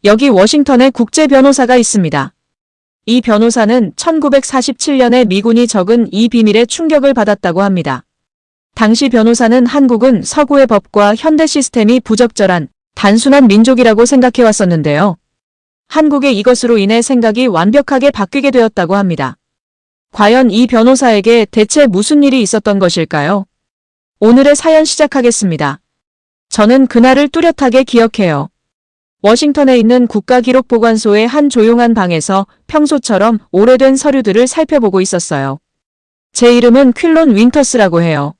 여기 워싱턴에 국제 변호사가 있습니다. 이 변호사는 1947년에 미군이 적은 이 비밀에 충격을 받았다고 합니다. 당시 변호사는 한국은 서구의 법과 현대 시스템이 부적절한 단순한 민족이라고 생각해 왔었는데요. 한국에 이것으로 인해 생각이 완벽하게 바뀌게 되었다고 합니다. 과연 이 변호사에게 대체 무슨 일이 있었던 것일까요? 오늘의 사연 시작하겠습니다. 저는 그날을 뚜렷하게 기억해요. 워싱턴에 있는 국가기록보관소의 한 조용한 방에서 평소처럼 오래된 서류들을 살펴보고 있었어요. 제 이름은 퀼론 윈터스라고 해요.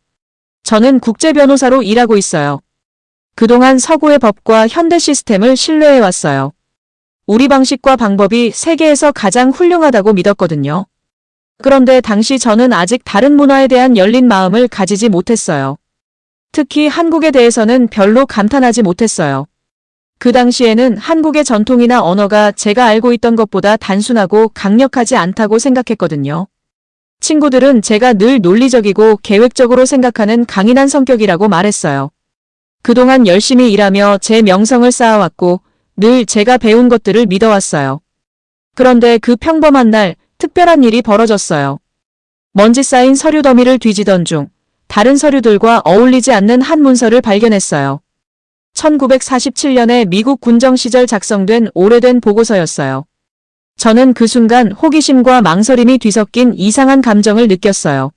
저는 국제변호사로 일하고 있어요. 그동안 서구의 법과 현대 시스템을 신뢰해왔어요. 우리 방식과 방법이 세계에서 가장 훌륭하다고 믿었거든요. 그런데 당시 저는 아직 다른 문화에 대한 열린 마음을 가지지 못했어요. 특히 한국에 대해서는 별로 감탄하지 못했어요. 그 당시에는 한국의 전통이나 언어가 제가 알고 있던 것보다 단순하고 강력하지 않다고 생각했거든요. 친구들은 제가 늘 논리적이고 계획적으로 생각하는 강인한 성격이라고 말했어요. 그동안 열심히 일하며 제 명성을 쌓아왔고 늘 제가 배운 것들을 믿어왔어요. 그런데 그 평범한 날 특별한 일이 벌어졌어요. 먼지 쌓인 서류 더미를 뒤지던 중 다른 서류들과 어울리지 않는 한 문서를 발견했어요. 1947년에 미국 군정 시절 작성된 오래된 보고서였어요. 저는 그 순간 호기심과 망설임이 뒤섞인 이상한 감정을 느꼈어요.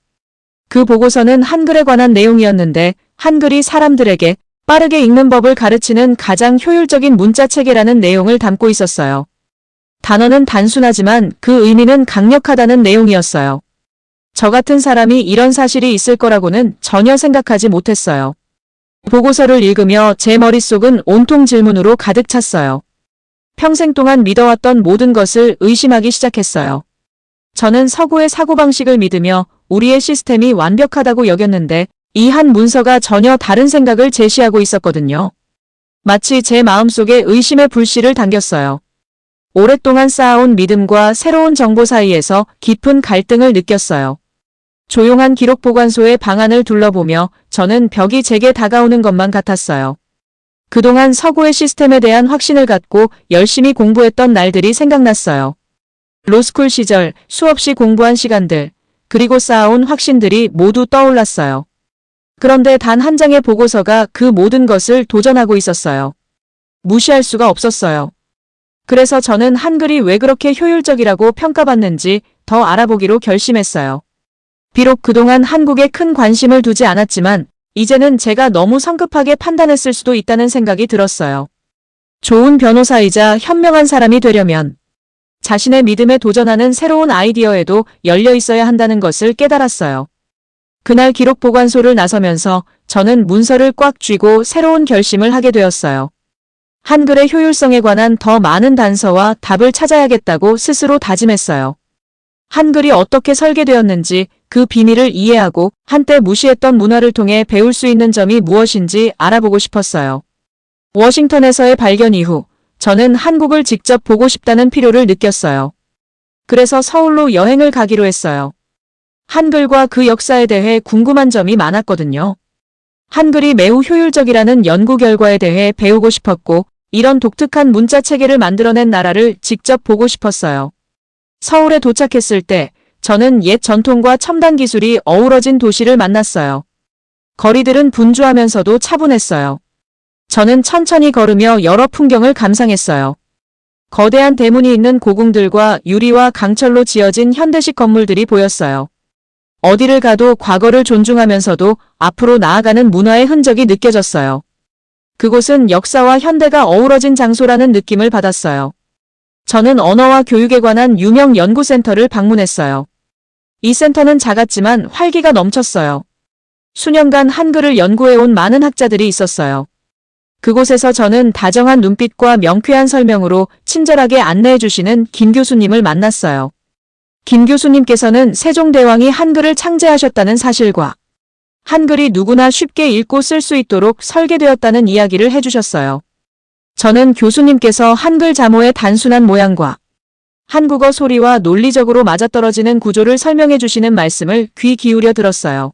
그 보고서는 한글에 관한 내용이었는데 한글이 사람들에게 빠르게 읽는 법을 가르치는 가장 효율적인 문자 체계라는 내용을 담고 있었어요. 단어는 단순하지만 그 의미는 강력하다는 내용이었어요. 저 같은 사람이 이런 사실이 있을 거라고는 전혀 생각하지 못했어요. 보고서를 읽으며 제 머릿속은 온통 질문으로 가득 찼어요. 평생 동안 믿어왔던 모든 것을 의심하기 시작했어요. 저는 서구의 사고방식을 믿으며 우리의 시스템이 완벽하다고 여겼는데 이 한 문서가 전혀 다른 생각을 제시하고 있었거든요. 마치 제 마음속에 의심의 불씨를 당겼어요. 오랫동안 쌓아온 믿음과 새로운 정보 사이에서 깊은 갈등을 느꼈어요. 조용한 기록보관소의 방안을 둘러보며 저는 벽이 제게 다가오는 것만 같았어요. 그동안 서구의 시스템에 대한 확신을 갖고 열심히 공부했던 날들이 생각났어요. 로스쿨 시절 수없이 공부한 시간들, 그리고 쌓아온 확신들이 모두 떠올랐어요. 그런데 단 한 장의 보고서가 그 모든 것을 도전하고 있었어요. 무시할 수가 없었어요. 그래서 저는 한글이 왜 그렇게 효율적이라고 평가받는지 더 알아보기로 결심했어요. 비록 그동안 한국에 큰 관심을 두지 않았지만 이제는 제가 너무 성급하게 판단했을 수도 있다는 생각이 들었어요. 좋은 변호사이자 현명한 사람이 되려면 자신의 믿음에 도전하는 새로운 아이디어에도 열려 있어야 한다는 것을 깨달았어요. 그날 기록보관소를 나서면서 저는 문서를 꽉 쥐고 새로운 결심을 하게 되었어요. 한글의 효율성에 관한 더 많은 단서와 답을 찾아야겠다고 스스로 다짐했어요. 한글이 어떻게 설계되었는지 그 비밀을 이해하고 한때 무시했던 문화를 통해 배울 수 있는 점이 무엇인지 알아보고 싶었어요. 워싱턴에서의 발견 이후 저는 한국을 직접 보고 싶다는 필요를 느꼈어요. 그래서 서울로 여행을 가기로 했어요. 한글과 그 역사에 대해 궁금한 점이 많았거든요. 한글이 매우 효율적이라는 연구 결과에 대해 배우고 싶었고 이런 독특한 문자 체계를 만들어낸 나라를 직접 보고 싶었어요. 서울에 도착했을 때 저는 옛 전통과 첨단 기술이 어우러진 도시를 만났어요. 거리들은 분주하면서도 차분했어요. 저는 천천히 걸으며 여러 풍경을 감상했어요. 거대한 대문이 있는 고궁들과 유리와 강철로 지어진 현대식 건물들이 보였어요. 어디를 가도 과거를 존중하면서도 앞으로 나아가는 문화의 흔적이 느껴졌어요. 그곳은 역사와 현대가 어우러진 장소라는 느낌을 받았어요. 저는 언어와 교육에 관한 유명 연구센터를 방문했어요. 이 센터는 작았지만 활기가 넘쳤어요. 수년간 한글을 연구해온 많은 학자들이 있었어요. 그곳에서 저는 다정한 눈빛과 명쾌한 설명으로 친절하게 안내해 주시는 김 교수님을 만났어요. 김 교수님께서는 세종대왕이 한글을 창제하셨다는 사실과 한글이 누구나 쉽게 읽고 쓸 수 있도록 설계되었다는 이야기를 해주셨어요. 저는 교수님께서 한글 자모의 단순한 모양과 한국어 소리와 논리적으로 맞아떨어지는 구조를 설명해 주시는 말씀을 귀 기울여 들었어요.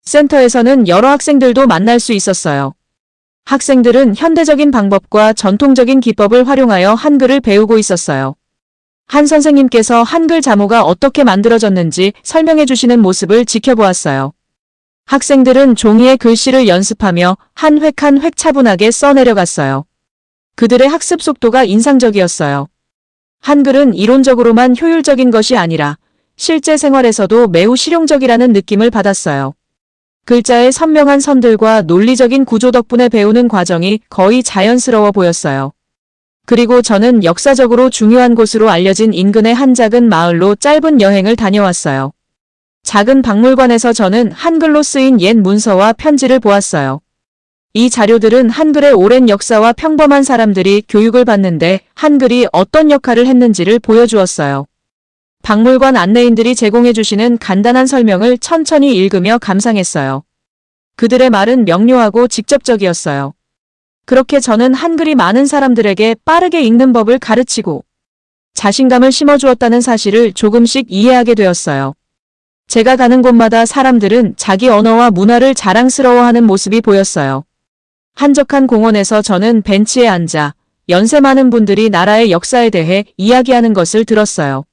센터에서는 여러 학생들도 만날 수 있었어요. 학생들은 현대적인 방법과 전통적인 기법을 활용하여 한글을 배우고 있었어요. 한 선생님께서 한글 자모가 어떻게 만들어졌는지 설명해 주시는 모습을 지켜보았어요. 학생들은 종이에 글씨를 연습하며 한 획 한 획 차분하게 써내려갔어요. 그들의 학습 속도가 인상적이었어요. 한글은 이론적으로만 효율적인 것이 아니라 실제 생활에서도 매우 실용적이라는 느낌을 받았어요. 글자의 선명한 선들과 논리적인 구조 덕분에 배우는 과정이 거의 자연스러워 보였어요. 그리고 저는 역사적으로 중요한 곳으로 알려진 인근의 한 작은 마을로 짧은 여행을 다녀왔어요. 작은 박물관에서 저는 한글로 쓰인 옛 문서와 편지를 보았어요. 이 자료들은 한글의 오랜 역사와 평범한 사람들이 교육을 받는데 한글이 어떤 역할을 했는지를 보여주었어요. 박물관 안내인들이 제공해 주시는 간단한 설명을 천천히 읽으며 감상했어요. 그들의 말은 명료하고 직접적이었어요. 그렇게 저는 한글이 많은 사람들에게 빠르게 읽는 법을 가르치고 자신감을 심어주었다는 사실을 조금씩 이해하게 되었어요. 제가 가는 곳마다 사람들은 자기 언어와 문화를 자랑스러워하는 모습이 보였어요. 한적한 공원에서 저는 벤치에 앉아 연세 많은 분들이 나라의 역사에 대해 이야기하는 것을 들었어요.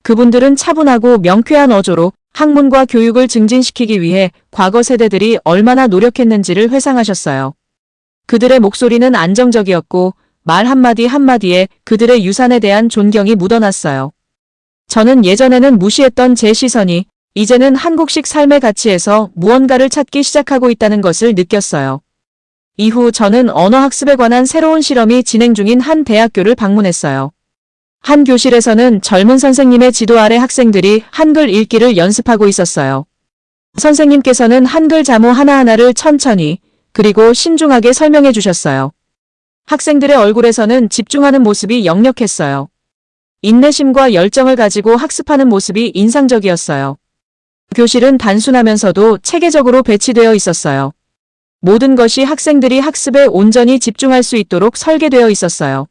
그분들은 차분하고 명쾌한 어조로 학문과 교육을 증진시키기 위해 과거 세대들이 얼마나 노력했는지를 회상하셨어요. 그들의 목소리는 안정적이었고 말 한마디 한마디에 그들의 유산에 대한 존경이 묻어났어요. 저는 예전에는 무시했던 제 시선이 이제는 한국식 삶의 가치에서 무언가를 찾기 시작하고 있다는 것을 느꼈어요. 이후 저는 언어학습에 관한 새로운 실험이 진행 중인 한 대학교를 방문했어요. 한 교실에서는 젊은 선생님의 지도 아래 학생들이 한글 읽기를 연습하고 있었어요. 선생님께서는 한글 자모 하나하나를 천천히 그리고 신중하게 설명해 주셨어요. 학생들의 얼굴에서는 집중하는 모습이 역력했어요. 인내심과 열정을 가지고 학습하는 모습이 인상적이었어요. 교실은 단순하면서도 체계적으로 배치되어 있었어요. 모든 것이 학생들이 학습에 온전히 집중할 수 있도록 설계되어 있었어요.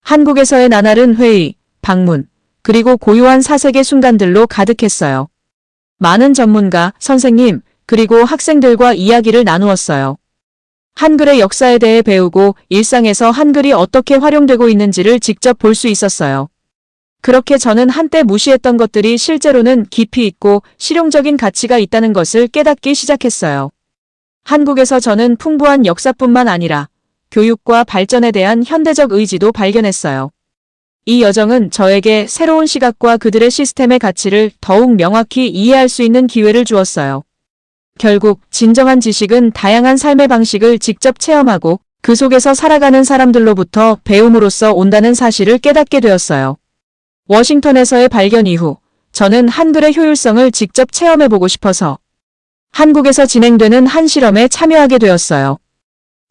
한국에서의 나날은 회의, 방문, 그리고 고요한 사색의 순간들로 가득했어요. 많은 전문가, 선생님, 그리고 학생들과 이야기를 나누었어요. 한글의 역사에 대해 배우고 일상에서 한글이 어떻게 활용되고 있는지를 직접 볼 수 있었어요. 그렇게 저는 한때 무시했던 것들이 실제로는 깊이 있고 실용적인 가치가 있다는 것을 깨닫기 시작했어요. 한국에서 저는 풍부한 역사뿐만 아니라 교육과 발전에 대한 현대적 의지도 발견했어요. 이 여정은 저에게 새로운 시각과 그들의 시스템의 가치를 더욱 명확히 이해할 수 있는 기회를 주었어요. 결국 진정한 지식은 다양한 삶의 방식을 직접 체험하고 그 속에서 살아가는 사람들로부터 배움으로써 온다는 사실을 깨닫게 되었어요. 워싱턴에서의 발견 이후 저는 한글의 효율성을 직접 체험해보고 싶어서 한국에서 진행되는 한 실험에 참여하게 되었어요.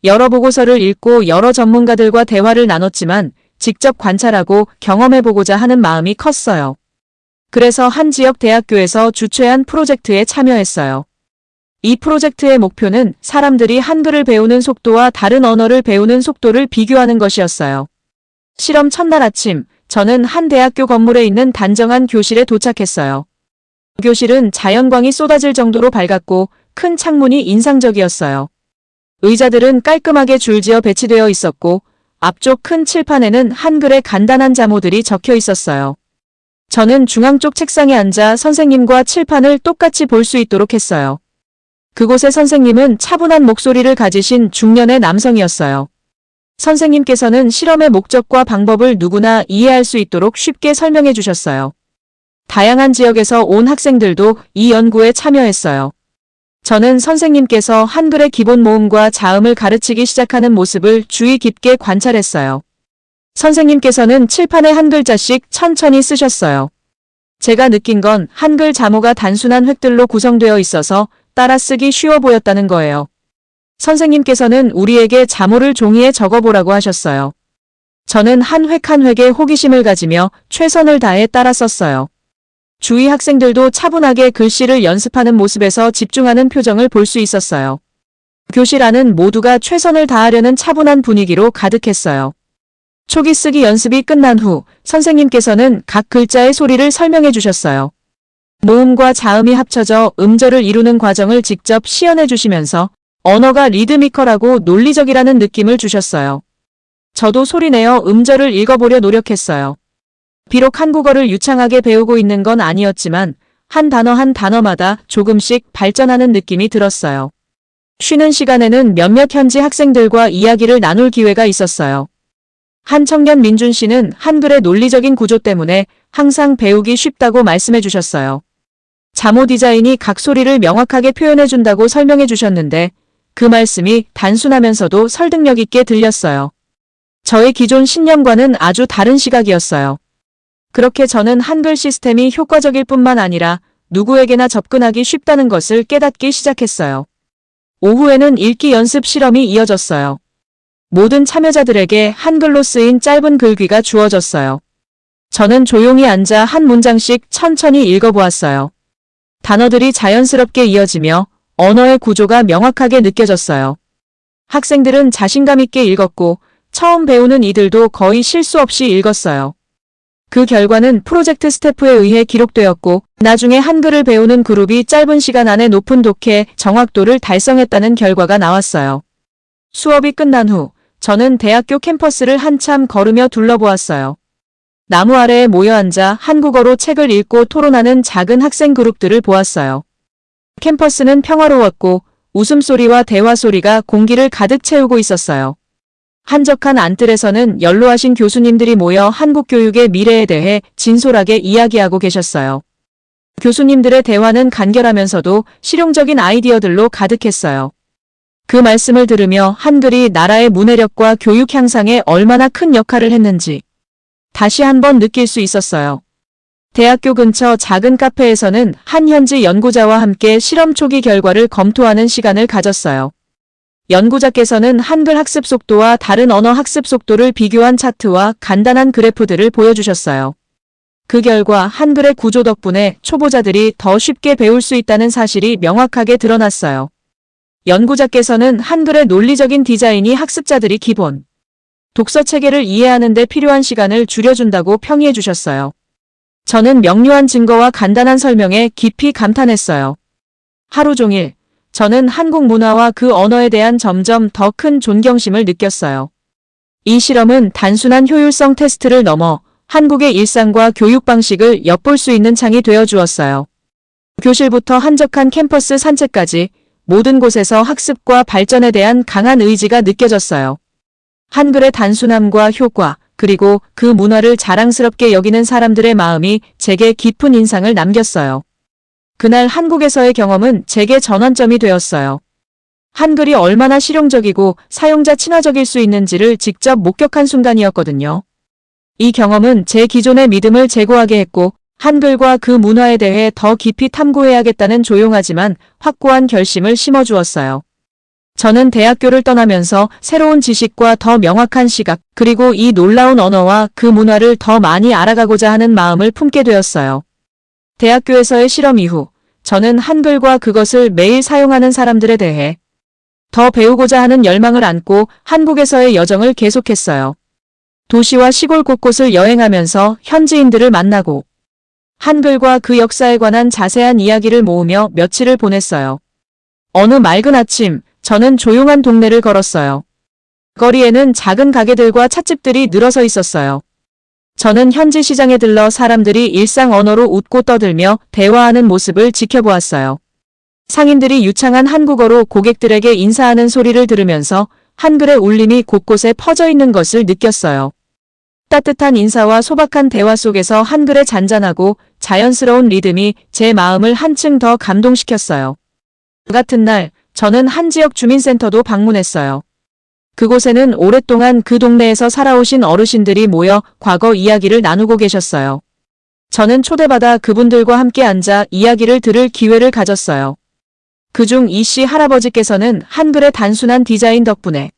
여러 보고서를 읽고 여러 전문가들과 대화를 나눴지만 직접 관찰하고 경험해보고자 하는 마음이 컸어요. 그래서 한 지역 대학교에서 주최한 프로젝트에 참여했어요. 이 프로젝트의 목표는 사람들이 한글을 배우는 속도와 다른 언어를 배우는 속도를 비교하는 것이었어요. 실험 첫날 아침, 저는 한 대학교 건물에 있는 단정한 교실에 도착했어요. 교실은 자연광이 쏟아질 정도로 밝았고 큰 창문이 인상적이었어요. 의자들은 깔끔하게 줄지어 배치되어 있었고 앞쪽 큰 칠판에는 한글의 간단한 자모들이 적혀 있었어요. 저는 중앙 쪽 책상에 앉아 선생님과 칠판을 똑같이 볼 수 있도록 했어요. 그곳의 선생님은 차분한 목소리를 가지신 중년의 남성이었어요. 선생님께서는 실험의 목적과 방법을 누구나 이해할 수 있도록 쉽게 설명해 주셨어요. 다양한 지역에서 온 학생들도 이 연구에 참여했어요. 저는 선생님께서 한글의 기본 모음과 자음을 가르치기 시작하는 모습을 주의 깊게 관찰했어요. 선생님께서는 칠판에 한 글자씩 천천히 쓰셨어요. 제가 느낀 건 한글 자모가 단순한 획들로 구성되어 있어서 따라쓰기 쉬워 보였다는 거예요. 선생님께서는 우리에게 자모를 종이에 적어보라고 하셨어요. 저는 한 획 한 획에 호기심을 가지며 최선을 다해 따라 썼어요. 주위 학생들도 차분하게 글씨를 연습하는 모습에서 집중하는 표정을 볼 수 있었어요. 교실 안은 모두가 최선을 다하려는 차분한 분위기로 가득했어요. 초기 쓰기 연습이 끝난 후 선생님께서는 각 글자의 소리를 설명해 주셨어요. 모음과 자음이 합쳐져 음절을 이루는 과정을 직접 시연해 주시면서 언어가 리드미컬하고 논리적이라는 느낌을 주셨어요. 저도 소리내어 음절을 읽어보려 노력했어요. 비록 한국어를 유창하게 배우고 있는 건 아니었지만 한 단어 한 단어마다 조금씩 발전하는 느낌이 들었어요. 쉬는 시간에는 몇몇 현지 학생들과 이야기를 나눌 기회가 있었어요. 한 청년 민준 씨는 한글의 논리적인 구조 때문에 항상 배우기 쉽다고 말씀해 주셨어요. 자모 디자인이 각 소리를 명확하게 표현해 준다고 설명해 주셨는데 그 말씀이 단순하면서도 설득력 있게 들렸어요. 저의 기존 신념과는 아주 다른 시각이었어요. 그렇게 저는 한글 시스템이 효과적일 뿐만 아니라 누구에게나 접근하기 쉽다는 것을 깨닫기 시작했어요. 오후에는 읽기 연습 실험이 이어졌어요. 모든 참여자들에게 한글로 쓰인 짧은 글귀가 주어졌어요. 저는 조용히 앉아 한 문장씩 천천히 읽어보았어요. 단어들이 자연스럽게 이어지며 언어의 구조가 명확하게 느껴졌어요. 학생들은 자신감 있게 읽었고 처음 배우는 이들도 거의 실수 없이 읽었어요. 그 결과는 프로젝트 스태프에 의해 기록되었고 나중에 한글을 배우는 그룹이 짧은 시간 안에 높은 독해 정확도를 달성했다는 결과가 나왔어요. 수업이 끝난 후 저는 대학교 캠퍼스를 한참 걸으며 둘러보았어요. 나무 아래에 모여 앉아 한국어로 책을 읽고 토론하는 작은 학생 그룹들을 보았어요. 캠퍼스는 평화로웠고 웃음소리와 대화소리가 공기를 가득 채우고 있었어요. 한적한 안뜰에서는 연로하신 교수님들이 모여 한국 교육의 미래에 대해 진솔하게 이야기하고 계셨어요. 교수님들의 대화는 간결하면서도 실용적인 아이디어들로 가득했어요. 그 말씀을 들으며 한글이 나라의 문해력과 교육 향상에 얼마나 큰 역할을 했는지 다시 한번 느낄 수 있었어요. 대학교 근처 작은 카페에서는 한 현지 연구자와 함께 실험 초기 결과를 검토하는 시간을 가졌어요. 연구자께서는 한글 학습 속도와 다른 언어 학습 속도를 비교한 차트와 간단한 그래프들을 보여주셨어요. 그 결과 한글의 구조 덕분에 초보자들이 더 쉽게 배울 수 있다는 사실이 명확하게 드러났어요. 연구자께서는 한글의 논리적인 디자인이 학습자들이 기본 독서 체계를 이해하는 데 필요한 시간을 줄여준다고 평이해 주셨어요. 저는 명료한 증거와 간단한 설명에 깊이 감탄했어요. 하루 종일 저는 한국 문화와 그 언어에 대한 점점 더 큰 존경심을 느꼈어요. 이 실험은 단순한 효율성 테스트를 넘어 한국의 일상과 교육 방식을 엿볼 수 있는 창이 되어 주었어요. 교실부터 한적한 캠퍼스 산책까지 모든 곳에서 학습과 발전에 대한 강한 의지가 느껴졌어요. 한글의 단순함과 효과, 그리고 그 문화를 자랑스럽게 여기는 사람들의 마음이 제게 깊은 인상을 남겼어요. 그날 한국에서의 경험은 제게 전환점이 되었어요. 한글이 얼마나 실용적이고 사용자 친화적일 수 있는지를 직접 목격한 순간이었거든요. 이 경험은 제 기존의 믿음을 제고하게 했고 한글과 그 문화에 대해 더 깊이 탐구해야겠다는 조용하지만 확고한 결심을 심어주었어요. 저는 대학교를 떠나면서 새로운 지식과 더 명확한 시각, 그리고 이 놀라운 언어와 그 문화를 더 많이 알아가고자 하는 마음을 품게 되었어요. 대학교에서의 실험 이후 저는 한글과 그것을 매일 사용하는 사람들에 대해 더 배우고자 하는 열망을 안고 한국에서의 여정을 계속했어요. 도시와 시골 곳곳을 여행하면서 현지인들을 만나고 한글과 그 역사에 관한 자세한 이야기를 모으며 며칠을 보냈어요. 어느 맑은 아침, 저는 조용한 동네를 걸었어요. 거리에는 작은 가게들과 찻집들이 늘어서 있었어요. 저는 현지 시장에 들러 사람들이 일상 언어로 웃고 떠들며 대화하는 모습을 지켜보았어요. 상인들이 유창한 한국어로 고객들에게 인사하는 소리를 들으면서 한글의 울림이 곳곳에 퍼져 있는 것을 느꼈어요. 따뜻한 인사와 소박한 대화 속에서 한글의 잔잔하고 자연스러운 리듬이 제 마음을 한층 더 감동시켰어요. 그 같은 날, 저는 한 지역 주민센터도 방문했어요. 그곳에는 오랫동안 그 동네에서 살아오신 어르신들이 모여 과거 이야기를 나누고 계셨어요. 저는 초대받아 그분들과 함께 앉아 이야기를 들을 기회를 가졌어요. 그중 이 씨 할아버지께서는 한글의 단순한 디자인 덕분에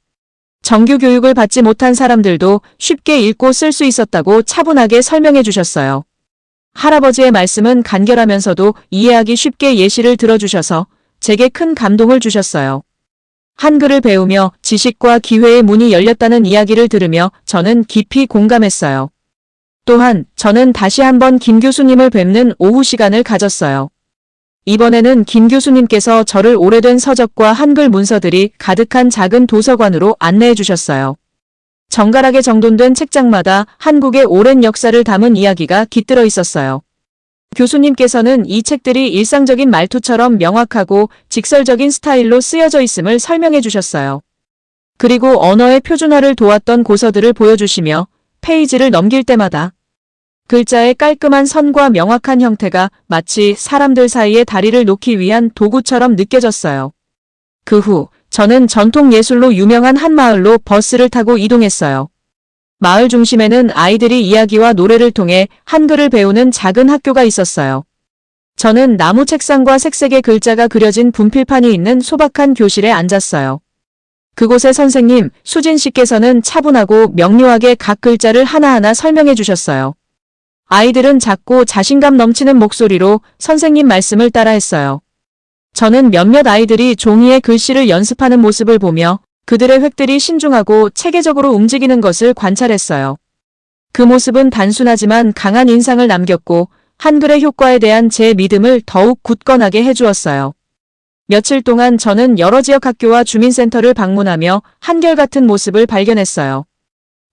정규 교육을 받지 못한 사람들도 쉽게 읽고 쓸 수 있었다고 차분하게 설명해 주셨어요. 할아버지의 말씀은 간결하면서도 이해하기 쉽게 예시를 들어주셔서 제게 큰 감동을 주셨어요. 한글을 배우며 지식과 기회의 문이 열렸다는 이야기를 들으며 저는 깊이 공감했어요. 또한 저는 다시 한번 김 교수님을 뵙는 오후 시간을 가졌어요. 이번에는 김 교수님께서 저를 오래된 서적과 한글 문서들이 가득한 작은 도서관으로 안내해 주셨어요. 정갈하게 정돈된 책장마다 한국의 오랜 역사를 담은 이야기가 깃들어 있었어요. 교수님께서는 이 책들이 일상적인 말투처럼 명확하고 직설적인 스타일로 쓰여져 있음을 설명해 주셨어요. 그리고 언어의 표준화를 도왔던 고서들을 보여주시며 페이지를 넘길 때마다 글자의 깔끔한 선과 명확한 형태가 마치 사람들 사이에 다리를 놓기 위한 도구처럼 느껴졌어요. 그 후 저는 전통 예술로 유명한 한 마을로 버스를 타고 이동했어요. 마을 중심에는 아이들이 이야기와 노래를 통해 한글을 배우는 작은 학교가 있었어요. 저는 나무 책상과 색색의 글자가 그려진 분필판이 있는 소박한 교실에 앉았어요. 그곳의 선생님 수진 씨께서는 차분하고 명료하게 각 글자를 하나하나 설명해 주셨어요. 아이들은 작고 자신감 넘치는 목소리로 선생님 말씀을 따라했어요. 저는 몇몇 아이들이 종이에 글씨를 연습하는 모습을 보며 그들의 획들이 신중하고 체계적으로 움직이는 것을 관찰했어요. 그 모습은 단순하지만 강한 인상을 남겼고 한글의 효과에 대한 제 믿음을 더욱 굳건하게 해주었어요. 며칠 동안 저는 여러 지역 학교와 주민센터를 방문하며 한결같은 모습을 발견했어요.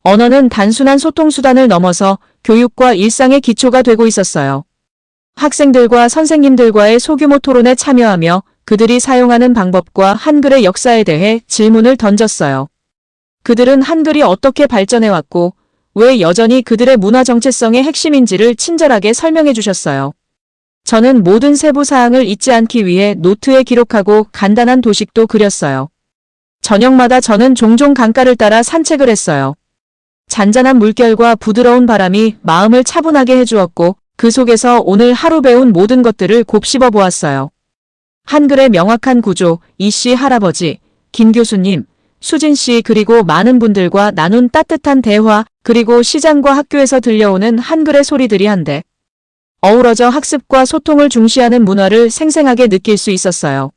언어는 단순한 소통수단을 넘어서 교육과 일상의 기초가 되고 있었어요. 학생들과 선생님들과의 소규모 토론에 참여하며 그들이 사용하는 방법과 한글의 역사에 대해 질문을 던졌어요. 그들은 한글이 어떻게 발전해왔고 왜 여전히 그들의 문화 정체성의 핵심인지를 친절하게 설명해 주셨어요. 저는 모든 세부 사항을 잊지 않기 위해 노트에 기록하고 간단한 도식도 그렸어요. 저녁마다 저는 종종 강가를 따라 산책을 했어요. 잔잔한 물결과 부드러운 바람이 마음을 차분하게 해주었고 그 속에서 오늘 하루 배운 모든 것들을 곱씹어 보았어요. 한글의 명확한 구조, 이씨 할아버지, 김 교수님, 수진 씨 그리고 많은 분들과 나눈 따뜻한 대화 그리고 시장과 학교에서 들려오는 한글의 소리들이 한데 어우러져 학습과 소통을 중시하는 문화를 생생하게 느낄 수 있었어요.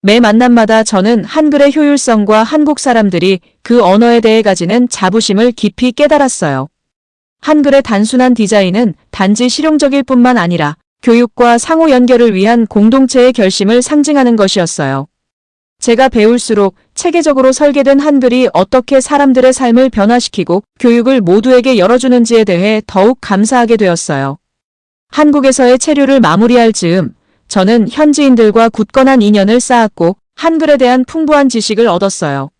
매 만남마다 저는 한글의 효율성과 한국 사람들이 그 언어에 대해 가지는 자부심을 깊이 깨달았어요. 한글의 단순한 디자인은 단지 실용적일 뿐만 아니라 교육과 상호 연결을 위한 공동체의 결심을 상징하는 것이었어요. 제가 배울수록 체계적으로 설계된 한글이 어떻게 사람들의 삶을 변화시키고 교육을 모두에게 열어주는지에 대해 더욱 감사하게 되었어요. 한국에서의 체류를 마무리할 즈음 저는 현지인들과 굳건한 인연을 쌓았고 한글에 대한 풍부한 지식을 얻었어요.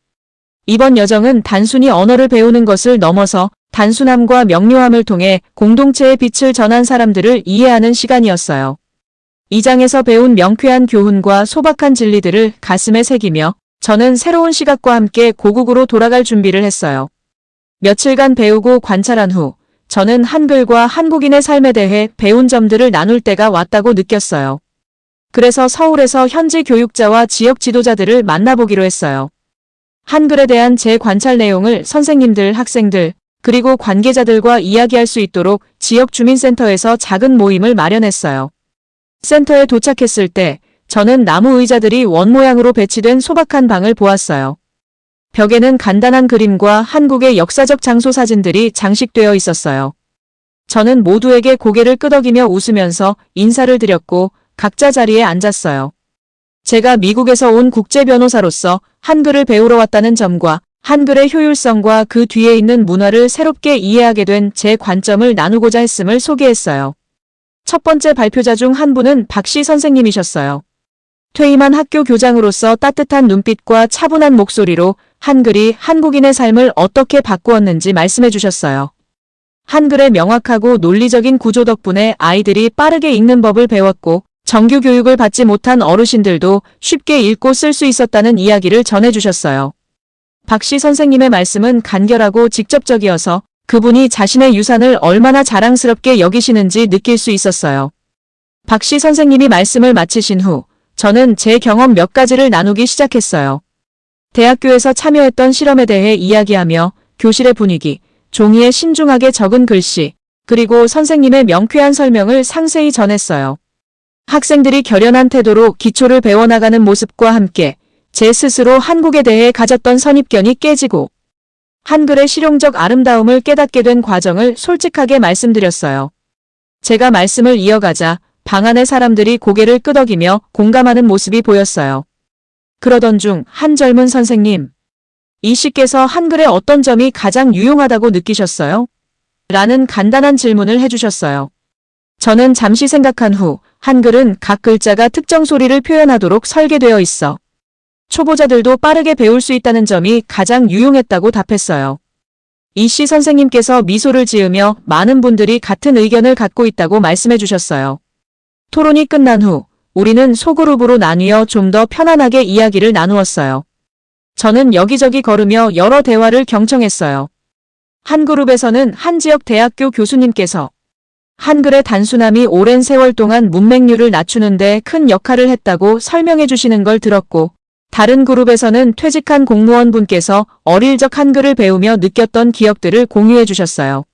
이번 여정은 단순히 언어를 배우는 것을 넘어서 단순함과 명료함을 통해 공동체의 빛을 전한 사람들을 이해하는 시간이었어요. 이 장에서 배운 명쾌한 교훈과 소박한 진리들을 가슴에 새기며 저는 새로운 시각과 함께 고국으로 돌아갈 준비를 했어요. 며칠간 배우고 관찰한 후 저는 한글과 한국인의 삶에 대해 배운 점들을 나눌 때가 왔다고 느꼈어요. 그래서 서울에서 현지 교육자와 지역 지도자들을 만나보기로 했어요. 한글에 대한 제 관찰 내용을 선생님들, 학생들, 그리고 관계자들과 이야기할 수 있도록 지역 주민센터에서 작은 모임을 마련했어요. 센터에 도착했을 때 저는 나무 의자들이 원 모양으로 배치된 소박한 방을 보았어요. 벽에는 간단한 그림과 한국의 역사적 장소 사진들이 장식되어 있었어요. 저는 모두에게 고개를 끄덕이며 웃으면서 인사를 드렸고 각자 자리에 앉았어요. 제가 미국에서 온 국제 변호사로서 한글을 배우러 왔다는 점과 한글의 효율성과 그 뒤에 있는 문화를 새롭게 이해하게 된 제 관점을 나누고자 했음을 소개했어요. 첫 번째 발표자 중 한 분은 박씨 선생님이셨어요. 퇴임한 학교 교장으로서 따뜻한 눈빛과 차분한 목소리로 한글이 한국인의 삶을 어떻게 바꾸었는지 말씀해 주셨어요. 한글의 명확하고 논리적인 구조 덕분에 아이들이 빠르게 읽는 법을 배웠고 정규 교육을 받지 못한 어르신들도 쉽게 읽고 쓸 수 있었다는 이야기를 전해주셨어요. 박씨 선생님의 말씀은 간결하고 직접적이어서 그분이 자신의 유산을 얼마나 자랑스럽게 여기시는지 느낄 수 있었어요. 박씨 선생님이 말씀을 마치신 후 저는 제 경험 몇 가지를 나누기 시작했어요. 대학교에서 참여했던 실험에 대해 이야기하며 교실의 분위기, 종이에 신중하게 적은 글씨, 그리고 선생님의 명쾌한 설명을 상세히 전했어요. 학생들이 결연한 태도로 기초를 배워나가는 모습과 함께 제 스스로 한국에 대해 가졌던 선입견이 깨지고 한글의 실용적 아름다움을 깨닫게 된 과정을 솔직하게 말씀드렸어요. 제가 말씀을 이어가자 방 안의 사람들이 고개를 끄덕이며 공감하는 모습이 보였어요. 그러던 중 한 젊은 선생님, 이 씨께서 한글의 어떤 점이 가장 유용하다고 느끼셨어요? 라는 간단한 질문을 해주셨어요. 저는 잠시 생각한 후 한글은 각 글자가 특정 소리를 표현하도록 설계되어 있어 초보자들도 빠르게 배울 수 있다는 점이 가장 유용했다고 답했어요. 이 씨 선생님께서 미소를 지으며 많은 분들이 같은 의견을 갖고 있다고 말씀해 주셨어요. 토론이 끝난 후 우리는 소그룹으로 나뉘어 좀 더 편안하게 이야기를 나누었어요. 저는 여기저기 걸으며 여러 대화를 경청했어요. 한 그룹에서는 한 지역 대학교 교수님께서 한글의 단순함이 오랜 세월 동안 문맹률을 낮추는 데 큰 역할을 했다고 설명해 주시는 걸 들었고, 다른 그룹에서는 퇴직한 공무원분께서 어릴 적 한글을 배우며 느꼈던 기억들을 공유해 주셨어요.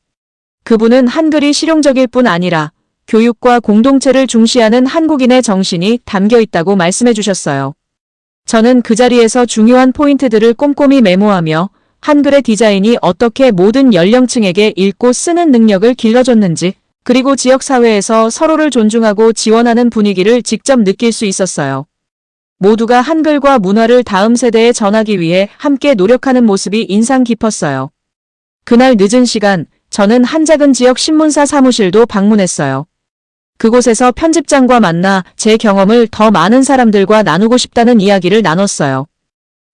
그분은 한글이 실용적일 뿐 아니라 교육과 공동체를 중시하는 한국인의 정신이 담겨 있다고 말씀해 주셨어요. 저는 그 자리에서 중요한 포인트들을 꼼꼼히 메모하며 한글의 디자인이 어떻게 모든 연령층에게 읽고 쓰는 능력을 길러줬는지, 그리고 지역사회에서 서로를 존중하고 지원하는 분위기를 직접 느낄 수 있었어요. 모두가 한글과 문화를 다음 세대에 전하기 위해 함께 노력하는 모습이 인상 깊었어요. 그날 늦은 시간, 저는 한 작은 지역 신문사 사무실도 방문했어요. 그곳에서 편집장과 만나 제 경험을 더 많은 사람들과 나누고 싶다는 이야기를 나눴어요.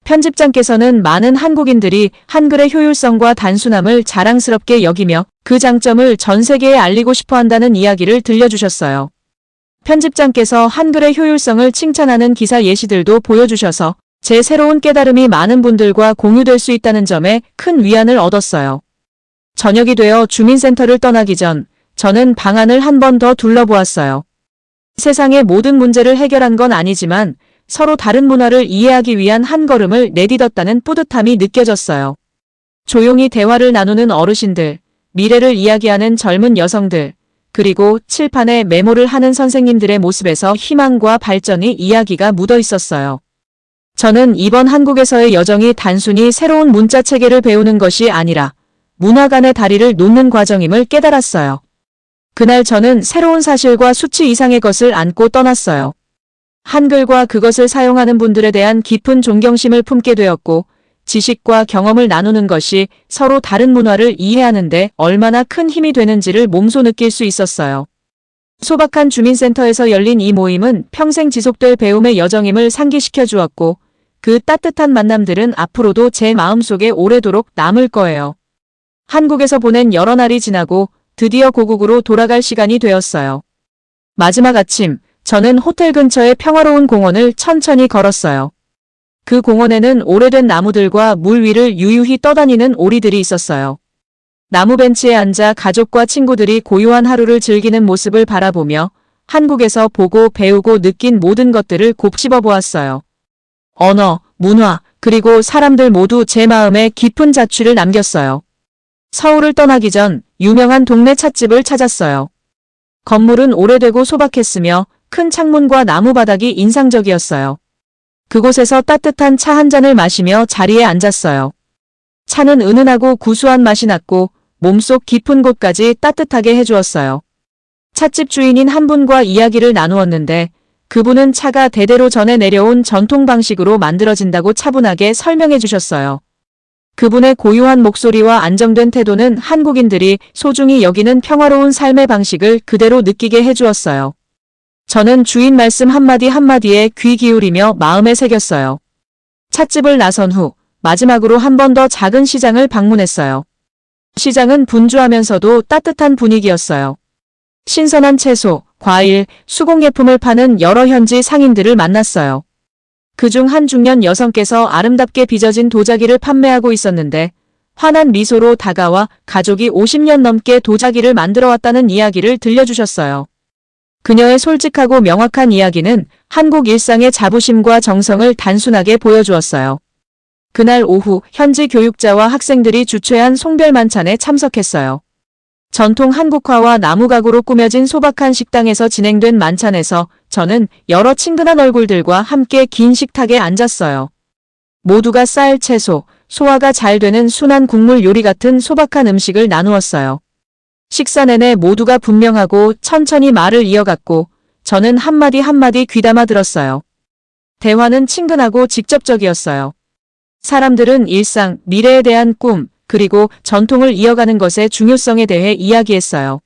편집장께서는 많은 한국인들이 한글의 효율성과 단순함을 자랑스럽게 여기며 그 장점을 전 세계에 알리고 싶어 한다는 이야기를 들려주셨어요. 편집장께서 한글의 효율성을 칭찬하는 기사 예시들도 보여주셔서 제 새로운 깨달음이 많은 분들과 공유될 수 있다는 점에 큰 위안을 얻었어요. 저녁이 되어 주민센터를 떠나기 전 저는 방 안을 한 번 더 둘러보았어요. 세상의 모든 문제를 해결한 건 아니지만 서로 다른 문화를 이해하기 위한 한 걸음을 내딛었다는 뿌듯함이 느껴졌어요. 조용히 대화를 나누는 어르신들, 미래를 이야기하는 젊은 여성들, 그리고 칠판에 메모를 하는 선생님들의 모습에서 희망과 발전의 이야기가 묻어 있었어요. 저는 이번 한국에서의 여정이 단순히 새로운 문자 체계를 배우는 것이 아니라 문화 간의 다리를 놓는 과정임을 깨달았어요. 그날 저는 새로운 사실과 수치 이상의 것을 안고 떠났어요. 한글과 그것을 사용하는 분들에 대한 깊은 존경심을 품게 되었고, 지식과 경험을 나누는 것이 서로 다른 문화를 이해하는 데 얼마나 큰 힘이 되는지를 몸소 느낄 수 있었어요. 소박한 주민센터에서 열린 이 모임은 평생 지속될 배움의 여정임을 상기시켜 주었고, 그 따뜻한 만남들은 앞으로도 제 마음속에 오래도록 남을 거예요. 한국에서 보낸 여러 날이 지나고 드디어 고국으로 돌아갈 시간이 되었어요. 마지막 아침, 저는 호텔 근처의 평화로운 공원을 천천히 걸었어요. 그 공원에는 오래된 나무들과 물 위를 유유히 떠다니는 오리들이 있었어요. 나무 벤치에 앉아 가족과 친구들이 고요한 하루를 즐기는 모습을 바라보며 한국에서 보고 배우고 느낀 모든 것들을 곱씹어 보았어요. 언어, 문화, 그리고 사람들 모두 제 마음에 깊은 자취를 남겼어요. 서울을 떠나기 전 유명한 동네 찻집을 찾았어요. 건물은 오래되고 소박했으며 큰 창문과 나무 바닥이 인상적이었어요. 그곳에서 따뜻한 차 한 잔을 마시며 자리에 앉았어요. 차는 은은하고 구수한 맛이 났고 몸속 깊은 곳까지 따뜻하게 해주었어요. 찻집 주인인 한 분과 이야기를 나누었는데 그분은 차가 대대로 전해 내려온 전통 방식으로 만들어진다고 차분하게 설명해 주셨어요. 그분의 고요한 목소리와 안정된 태도는 한국인들이 소중히 여기는 평화로운 삶의 방식을 그대로 느끼게 해주었어요. 저는 주인 말씀 한마디 한마디에 귀 기울이며 마음에 새겼어요. 찻집을 나선 후 마지막으로 한 번 더 작은 시장을 방문했어요. 시장은 분주하면서도 따뜻한 분위기였어요. 신선한 채소, 과일, 수공예품을 파는 여러 현지 상인들을 만났어요. 그중 한 중년 여성께서 아름답게 빚어진 도자기를 판매하고 있었는데 환한 미소로 다가와 가족이 50년 넘게 도자기를 만들어 왔다는 이야기를 들려주셨어요. 그녀의 솔직하고 명확한 이야기는 한국 일상의 자부심과 정성을 단순하게 보여주었어요. 그날 오후 현지 교육자와 학생들이 주최한 송별 만찬에 참석했어요. 전통 한국화와 나무 가구로 꾸며진 소박한 식당에서 진행된 만찬에서 저는 여러 친근한 얼굴들과 함께 긴 식탁에 앉았어요. 모두가 쌀, 채소, 소화가 잘 되는 순한 국물 요리 같은 소박한 음식을 나누었어요. 식사 내내 모두가 분명하고 천천히 말을 이어갔고 저는 한마디 한마디 귀담아 들었어요. 대화는 친근하고 직접적이었어요. 사람들은 일상, 미래에 대한 꿈, 그리고 전통을 이어가는 것의 중요성에 대해 이야기했어요.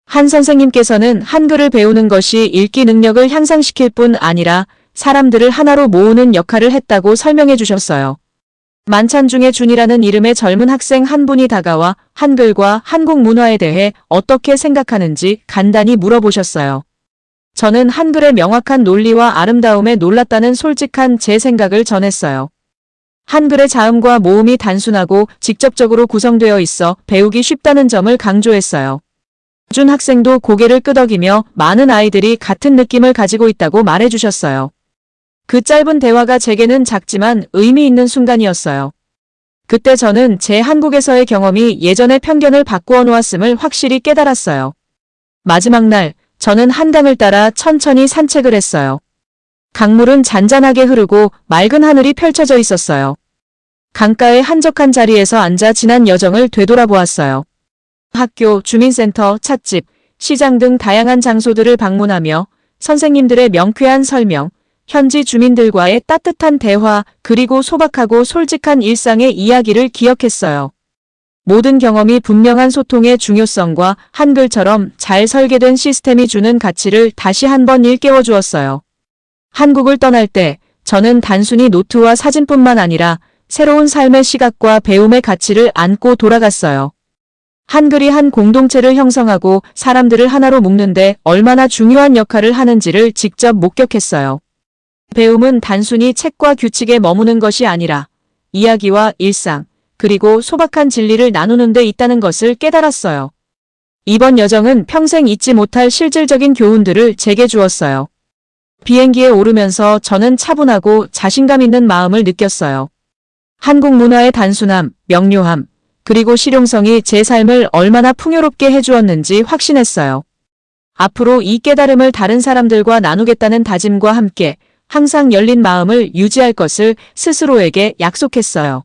한 선생님께서는 한글을 배우는 것이 읽기 능력을 향상시킬 뿐 아니라 사람들을 하나로 모으는 역할을 했다고 설명해 주셨어요. 만찬 중에 준이라는 이름의 젊은 학생 한 분이 다가와 한글과 한국 문화에 대해 어떻게 생각하는지 간단히 물어보셨어요. 저는 한글의 명확한 논리와 아름다움에 놀랐다는 솔직한 제 생각을 전했어요. 한글의 자음과 모음이 단순하고 직접적으로 구성되어 있어 배우기 쉽다는 점을 강조했어요. 준 학생도 고개를 끄덕이며 많은 아이들이 같은 느낌을 가지고 있다고 말해주셨어요. 그 짧은 대화가 제게는 작지만 의미 있는 순간이었어요. 그때 저는 제 한국에서의 경험이 예전의 편견을 바꾸어 놓았음을 확실히 깨달았어요. 마지막 날, 저는 한강을 따라 천천히 산책을 했어요. 강물은 잔잔하게 흐르고 맑은 하늘이 펼쳐져 있었어요. 강가의 한적한 자리에서 앉아 지난 여정을 되돌아보았어요. 학교, 주민센터, 찻집, 시장 등 다양한 장소들을 방문하며 선생님들의 명쾌한 설명, 현지 주민들과의 따뜻한 대화, 그리고 소박하고 솔직한 일상의 이야기를 기억했어요. 모든 경험이 분명한 소통의 중요성과 한글처럼 잘 설계된 시스템이 주는 가치를 다시 한번 일깨워 주었어요. 한국을 떠날 때 저는 단순히 노트와 사진뿐만 아니라 새로운 삶의 시각과 배움의 가치를 안고 돌아갔어요. 한글이 한 공동체를 형성하고 사람들을 하나로 묶는데 얼마나 중요한 역할을 하는지를 직접 목격했어요. 배움은 단순히 책과 규칙에 머무는 것이 아니라 이야기와 일상, 그리고 소박한 진리를 나누는 데 있다는 것을 깨달았어요. 이번 여정은 평생 잊지 못할 실질적인 교훈들을 제게 주었어요. 비행기에 오르면서 저는 차분하고 자신감 있는 마음을 느꼈어요. 한국 문화의 단순함, 명료함, 그리고 실용성이 제 삶을 얼마나 풍요롭게 해주었는지 확신했어요. 앞으로 이 깨달음을 다른 사람들과 나누겠다는 다짐과 함께 항상 열린 마음을 유지할 것을 스스로에게 약속했어요.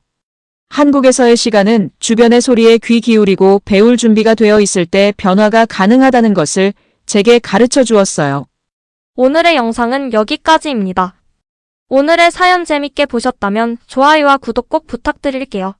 한국에서의 시간은 주변의 소리에 귀 기울이고 배울 준비가 되어 있을 때 변화가 가능하다는 것을 제게 가르쳐 주었어요. 오늘의 영상은 여기까지입니다. 오늘의 사연 재밌게 보셨다면 좋아요와 구독 꼭 부탁드릴게요.